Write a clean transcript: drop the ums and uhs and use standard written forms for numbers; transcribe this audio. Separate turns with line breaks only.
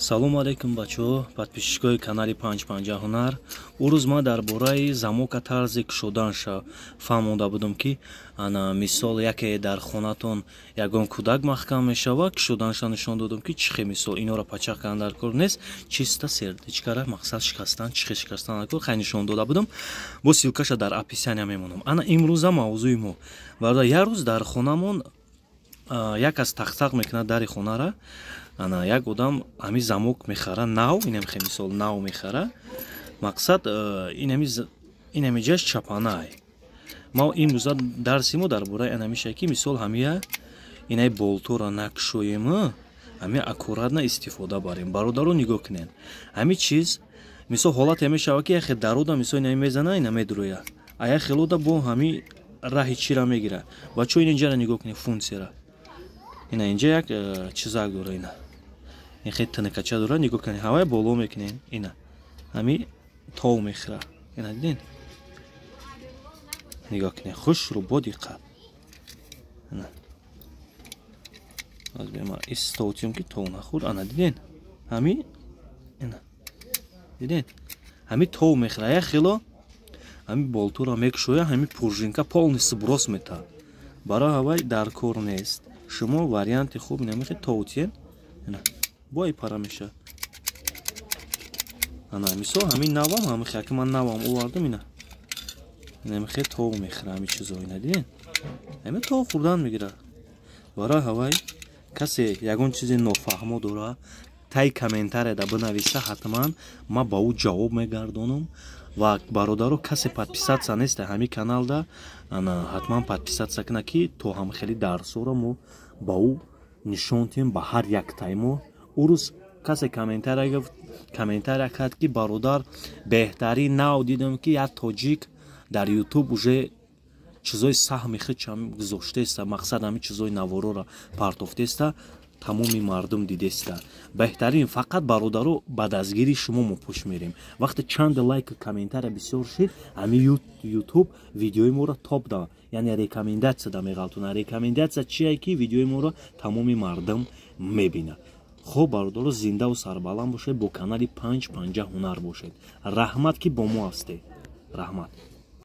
Салом алейкум бачо, подписчикои канали 550 ҳунар. Урӯз ма дар бораи замока тарзи кушоданша фаҳмода будам ки ана мисол яке дар хонатон ягон кӯдак маҳкам мешава, кушоданша нишон додам ки чихе мисол инора пачақ кардан дар кор нест, чиста сердечкара мақсад шикастан, чихе шикастан дар кор хай нишон дода будам. Бо силкаша дар описания мемонам. Ана имрӯза мавзӯи мо. Барода як рӯз дар хонамон як аз тақ-тақ мекунад дари хонара. Ана як одам ами замок мехара нав, инем хе мисол нав мехара. Мақсад инеми ҷаш чапанай. Ма имрӯза дарси мо дар бораи ана меша ки мисол ҳамия инай болтора накшоем, ами аккуратна истифода барем. Бародаро нигоҳ кунен. Ами чиз мисол ҳолате мешава ки яхе дарода мисол инай мезана, ина медроя. Ая хелода бо ҳами раҳи чира мегира. Бачо ин инҷара нигоҳ кунен функсияра. Ина инҷа як чизак дора ина. این خیلی تنکچه داره نگاه کنید هوای بالا میکنین اینا همین تاو میخوره اینا دیدین نگاه کنید خوش رو با دقت اینا از بیام استوتیم که تاو نخور اینا دیدین همین اینا دیدین همین تاو میخوره یا خیلی همین بالتو را میکشوه همین پرژینکا полностью брос میته برای هوای در کار نیست شما واریانت خوب نمیخواد تاوتین اینا бой пара меша. Ана мисол ҳамин навам ҳамихе ки ман навам овардам ина. Намихе тов мехра ҳами чизо ина дидин. Ҳами тов хурдан мегира. Барои ҳавай касе ягон чизи нофаҳмо дора, тай комментарияда бинависа ҳатман ма ба ӯ ҷавоб мегардонам ва бародаро касе подписатсия неста ҳами каналда, ана ҳатман подписатсия кунад ки то ҳамихели дарсора мо ба ӯ нишон тем ба ҳар як таймо. Урус касе комментария кард ки бародар беҳтарин нав дидам ки як тоҷик дар ютуб уже чизои саҳми хичам гузоштеста, мақсад ҳами чизои наворора партофтеста, тамоми мардум дидеста. Беҳтарин фақат бародаро ба дастгири шумо мо пӯш мерем. Вақте чанд лайк комментария бисёр шид, ҳами ютуб видеои моро топ да, яъне рекомендатсия да меғалтона. Рекомендатсия чие ки видеои моро тамоми мардум мебина. خب برادر زنده و سربلند باشید با کانال 550 هنر باشید. رحمت کی با ما هسته. رحمت.